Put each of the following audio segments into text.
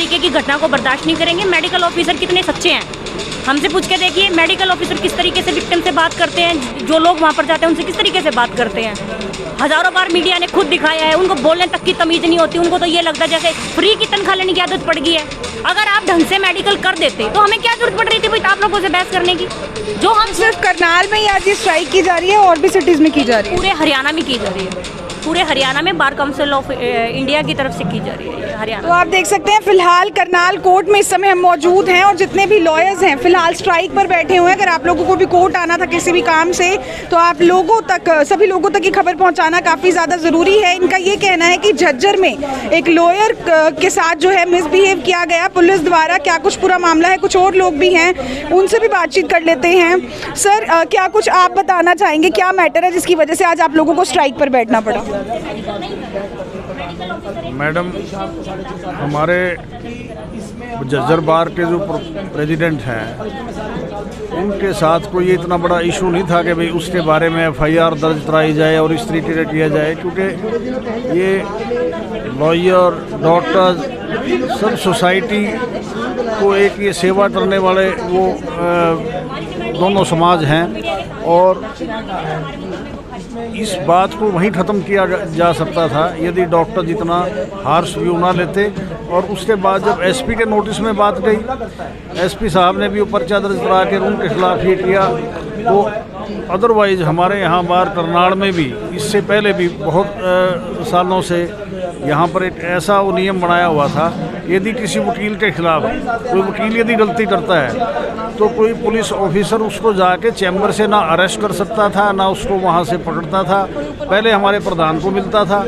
तरीके की घटना को बर्दाश्त नहीं करेंगे। मेडिकल ऑफिसर कितने सच्चे हैं, हमसे पूछ के देखिए। मेडिकल ऑफिसर किस तरीके से विक्टिम से बात करते हैं, जो लोग वहाँ पर जाते हैं उनसे किस तरीके से बात करते हैं। हज़ारों बार मीडिया ने खुद दिखाया है, उनको बोलने तक की तमीज़ नहीं होती। उनको तो ये लगता है जैसे फ्री की तनख्वाह लेने की आदत पड़ गई है। अगर आप ढंग से मेडिकल कर देते तो हमें क्या जरूरत पड़ रही थी भाई आप लोगों से बहस करने की। जो हम सिर्फ करनाल में ही आज ये स्ट्राइक की जा रही है और भी सिटीज़ में की जा रही है? पूरे हरियाणा में की जा रही है, पूरे हरियाणा में बार काउंसिल ऑफ इंडिया की तरफ से की जा रही है हरियाणा। तो आप देख सकते हैं फिलहाल करनाल कोर्ट में इस समय हम मौजूद हैं और जितने भी लॉयर्स हैं फिलहाल स्ट्राइक पर बैठे हुए हैं। अगर आप लोगों को भी कोर्ट आना था किसी भी काम से तो आप लोगों तक, सभी लोगों तक ये खबर पहुंचाना काफ़ी ज़्यादा ज़रूरी है। इनका ये कहना है कि झज्जर में एक लॉयर के साथ जो है मिसबिहेव किया गया पुलिस द्वारा। क्या कुछ पूरा मामला है, कुछ और लोग भी हैं, उनसे भी बातचीत कर लेते हैं। सर, क्या कुछ आप बताना चाहेंगे, क्या मैटर है जिसकी वजह से आज आप लोगों को स्ट्राइक पर बैठना पड़ा? मैडम, हमारे झज्जर बार के जो प्रेसिडेंट हैं उनके साथ कोई इतना बड़ा इशू नहीं था कि भाई उसके बारे में FIR दर्ज कराई जाए और इस तरीके से किया जाए, क्योंकि ये लॉयर, डॉक्टर्स, सब सोसाइटी को एक ये सेवा करने वाले वो दोनों समाज हैं और इस बात को वहीं ख़त्म किया जा सकता था यदि डॉक्टर जितना हार्श व्यू ना लेते। और उसके बाद जब SP के नोटिस में बात गई, SP साहब ने भी वो पर्चा दर्ज करा के उनके खिलाफ ये किया। तो अदरवाइज़ हमारे यहाँ बार करनाल में भी इससे पहले भी बहुत सालों से यहाँ पर एक ऐसा वो नियम बनाया हुआ था, यदि किसी वकील के खिलाफ कोई वकील यदि गलती करता है तो कोई पुलिस ऑफिसर उसको जाके चैम्बर से ना अरेस्ट कर सकता था, ना उसको वहाँ से पकड़ता था। पहले हमारे प्रधान को मिलता था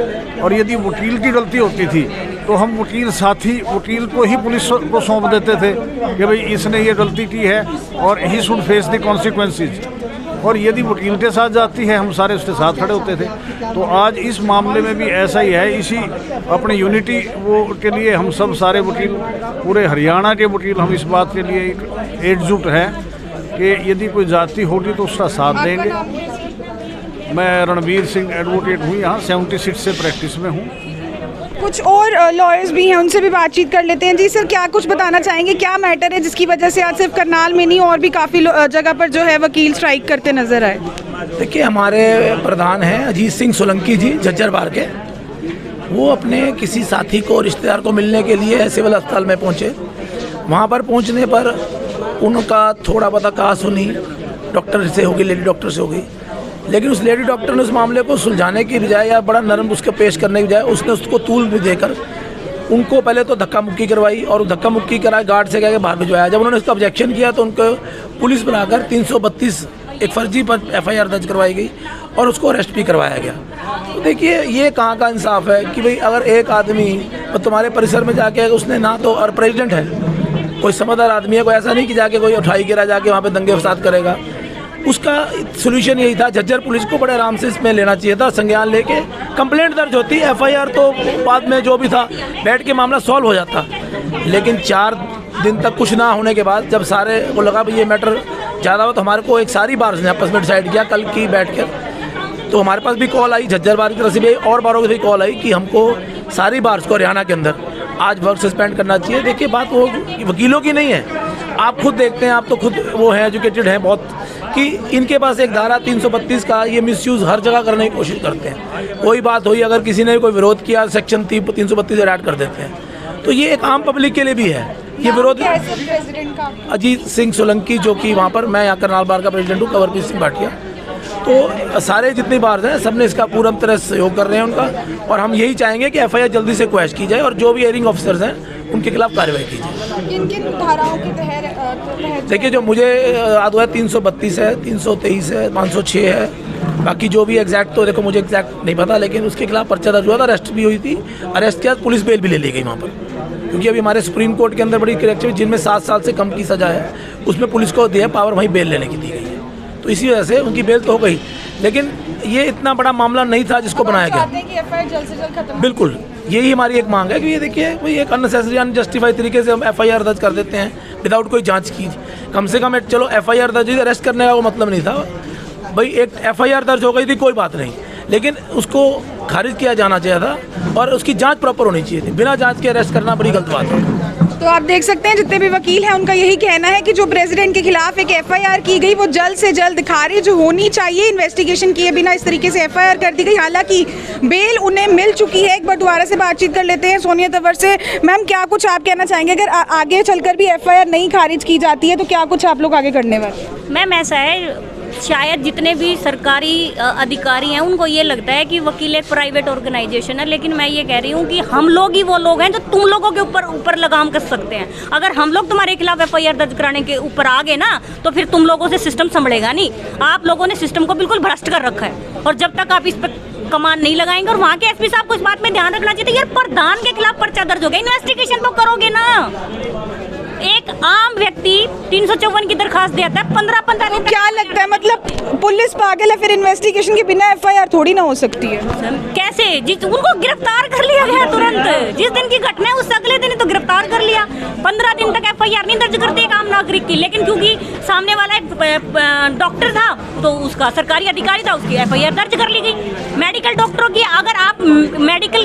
और यदि वकील की गलती होती थी तो हम वकील साथी वकील को ही पुलिस को सौंप देते थे कि भाई इसने ये गलती की है और he should face the consequences. और यदि वकील के साथ जाती है हम सारे उसके साथ खड़े होते थे। तो आज इस मामले में भी ऐसा ही है। इसी अपने यूनिटी वो के लिए हम सब सारे वकील, पूरे हरियाणा के वकील, हम इस बात के लिए एकजुट हैं कि यदि कोई जाति होगी तो उसका साथ देंगे। मैं रणवीर सिंह एडवोकेट हूँ, यहाँ 76 से प्रैक्टिस में हूँ। कुछ और लॉयर्स भी हैं, उनसे भी बातचीत कर लेते हैं। जी सर, क्या कुछ बताना चाहेंगे, क्या मैटर है जिसकी वजह से आज सिर्फ करनाल में नहीं और भी काफ़ी जगह पर जो है वकील स्ट्राइक करते नजर आए? देखिए, हमारे प्रधान हैं अजीत सिंह सोलंकी जी झज्जर बार के। वो अपने किसी साथी को, रिश्तेदार को मिलने के लिए सिविल अस्पताल में पहुँचे। वहाँ पर पहुँचने पर उनका थोड़ा बहुत कहा सुनी, डॉक्टर से होगी, लेडी डॉक्टर से होगी, लेकिन उस लेडी डॉक्टर ने उस मामले को सुलझाने की बजाय या बड़ा नरम उसके पेश करने की बजाय उसने उसको तूल भी देकर उनको पहले तो धक्का मुक्की करवाई और धक्का मुक्की कराए गार्ड से कहकर बाहर भिजवाया। जब उन्होंने उसका ऑब्जेक्शन किया तो उनको पुलिस बनाकर 332 एक फर्जी पर FIR दर्ज करवाई गई और उसको अरेस्ट भी करवाया गया। तो देखिए, ये कहाँ का इंसाफ है कि भाई अगर एक आदमी तुम्हारे परिसर में जाके उसने ना तो, और प्रेसिडेंट है, कोई समझदार आदमी है, कोई ऐसा नहीं कि जाके कोई उठाई गिरा जाके वहाँ पर दंगे फसाद करेगा। उसका सोल्यूशन यही था, झज्जर पुलिस को बड़े आराम से इसमें लेना चाहिए था, संज्ञान लेके कंप्लेंट दर्ज होती, FIR तो बाद में जो भी था बैठ के मामला सॉल्व हो जाता। लेकिन 4 दिन तक कुछ ना होने के बाद जब सारे को लगा भाई ये मैटर ज़्यादा हो तो हमारे को एक सारी बार ने आपस में डिसाइड किया कल की बैठ कर। तो हमारे पास भी कॉल आई, झज्जर बार की तरफ से भी और बारों की भी कॉल आई कि हमको सारी बार्स को हरियाणा के अंदर आज वर्क सस्पेंड करना चाहिए। देखिए, बात वो वकीलों की नहीं है, आप खुद देखते हैं, आप तो खुद वो हैं, एजुकेटेड हैं बहुत, कि इनके पास एक धारा 332 का ये मिसयूज़ हर जगह करने की कोशिश करते हैं। कोई बात हुई, अगर किसी ने कोई विरोध किया, सेक्शन 332 ऐड कर देते हैं। तो ये एक आम पब्लिक के लिए भी है ये विरोध। अजीत सिंह सोलंकी, जो कि वहाँ पर, मैं यहाँ करनाल बार का प्रेसिडेंट हूँ, कंवरप्रीत सिंह भाटिया। तो सारे जितनी बार हैं सब ने इसका पूरा तरह सहयोग कर रहे हैं उनका, और हम यही चाहेंगे कि FIR जल्दी से क्वैश की जाए और जो भी एयरिंग ऑफिसर्स हैं उनके खिलाफ कार्रवाई की जाए। किन-किन धाराओं के तहत? देखिए, जो मुझे याद हुआ 332 है, 323 है, 506 है, बाकी जो भी एग्जैक्ट तो देखो मुझे एग्जैक्ट नहीं पता, लेकिन उसके खिलाफ पर्चा दर्ज हुआ था, अरेस्ट भी हुई थी। अरेस्ट के बाद पुलिस बेल भी ले ली गई वहाँ पर, क्योंकि अभी हमारे सुप्रीम कोर्ट के अंदर बड़ी करेक्टिव जिनमें 7 साल से कम की सज़ा है उसमें पुलिस को दिया पावर वहीं बेल लेने की दी गई है। तो इसी वजह से उनकी बेल तो हो गई, लेकिन ये इतना बड़ा मामला नहीं था जिसको बनाया गया। FIR जल्द से जल्द खत्म। बिल्कुल, यही हमारी एक मांग है कि ये देखिए, कोई एक अननेसेसरी अनजस्टिफाइड तरीके से हम FIR दर्ज कर देते हैं विदाउट कोई जांच की। कम से कम एक, चलो FIR दर्ज, अरेस्ट करने का वो मतलब नहीं था भाई, एक FIR दर्ज हो गई थी कोई बात नहीं, लेकिन उसको खारिज किया जाना चाहिए था और उसकी जांच प्रॉपर होनी चाहिए थी। बिना जांच के अरेस्ट करना बड़ी गलत बात है। तो आप देख सकते हैं जितने भी वकील हैं उनका यही कहना है कि जो प्रेसिडेंट के खिलाफ एक एफआईआर की गई वो जल्द से जल्द खारिज होनी चाहिए। इन्वेस्टिगेशन किए बिना इस तरीके से एफआईआर कर दी गई, हालांकि बेल उन्हें मिल चुकी है। एक बार दोबारा से बातचीत कर लेते हैं सोनिया तंवर से। मैम, क्या कुछ आप कहना चाहेंगे, अगर आगे चलकर भी एफआईआर नहीं खारिज की जाती है तो क्या कुछ आप लोग आगे करने वाले? मैम, ऐसा है, शायद जितने भी सरकारी अधिकारी हैं उनको ये लगता है कि वकील एक प्राइवेट ऑर्गेनाइजेशन है, लेकिन मैं ये कह रही हूँ कि हम लोग ही वो लोग हैं जो तुम लोगों के ऊपर लगाम कस सकते हैं। अगर हम लोग तुम्हारे खिलाफ एफआईआर दर्ज कराने के ऊपर आ गए ना तो फिर तुम लोगों से सिस्टम संभलेगा नहीं। आप लोगों ने सिस्टम को बिल्कुल भ्रष्ट कर रखा है और जब तक आप इस पर कमान नहीं लगाएंगे, और वहाँ के एसपी साहब को इस बात में ध्यान रखना चाहिए। यार, प्रधान के खिलाफ पर्चा दर्ज हो गया, इन्वेस्टिगेशन तो करोगे ना। एक आम व्यक्ति 354 की दरखास्त देता है, 15 दिन। क्या लगता है, मतलब पुलिस पागल है, फिर इन्वेस्टिगेशन के बिना एफआईआर थोड़ी ना हो सकती है? कैसे? उनको गिरफ्तार कर लिया गया तुरंत, जिस दिन की घटना है उस अगले दिन ही तो गिरफ्तार कर लिया। 15 दिन तक एफआईआर नहीं दर्ज करते एक आम नागरिक की, लेकिन क्योंकि सामने वाला एक डॉक्टर था तो उसका सरकारी अधिकारी था, उसकी एफआईआर दर्ज कर ली गई। मेडिकल डॉक्टरों की अगर आप मेडिकल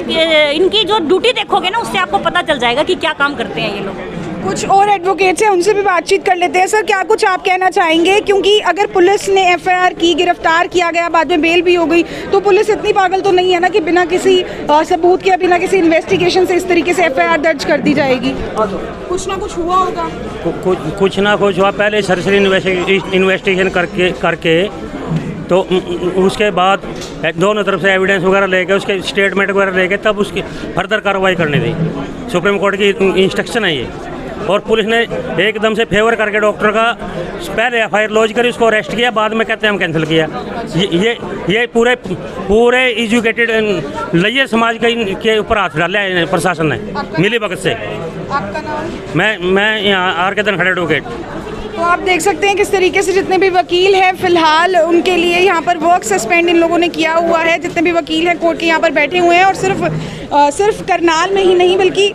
इनकी जो ड्यूटी देखोगे ना, उससे आपको पता चल जाएगा कि क्या काम करते हैं ये लोग। कुछ और एडवोकेट्स हैं, उनसे भी बातचीत कर लेते हैं। सर, क्या कुछ आप कहना चाहेंगे, क्योंकि अगर पुलिस ने एफआईआर की, गिरफ्तार किया गया, बाद में बेल भी हो गई, तो पुलिस इतनी पागल तो नहीं है ना कि बिना किसी सबूत के, बिना किसी इन्वेस्टिगेशन से इस तरीके से एफआईआर दर्ज कर दी जाएगी? कुछ ना कुछ हुआ होगा। कुछ ना कुछ हुआ, पहले सरसरी इन्वेस्टिगेशन करके तो उसके बाद दोनों तरफ से एविडेंस वगैरह लेके, उसके स्टेटमेंट वगैरह लेके, तब उसकी फर्दर कार्रवाई करनी थी। सुप्रीम कोर्ट की इंस्ट्रक्शन है ये, और पुलिस ने एकदम से फेवर करके डॉक्टर का पहले एफआईआर लॉन्च करी, उसको अरेस्ट किया, बाद में कहते हैं हम कैंसिल किया। ये पूरे एजुकेटेड लैयर समाज के ऊपर हाथ डाला है प्रशासन ने मिली भगत से। आपका नाम? मैं यहाँ आर के धनखड़ एडवोकेट। तो आप देख सकते हैं किस तरीके से जितने भी वकील हैं फिलहाल उनके लिए यहाँ पर वर्क सस्पेंड इन लोगों ने किया हुआ है। जितने भी वकील हैं कोर्ट के यहाँ पर बैठे हुए हैं, और सिर्फ करनाल में ही नहीं बल्कि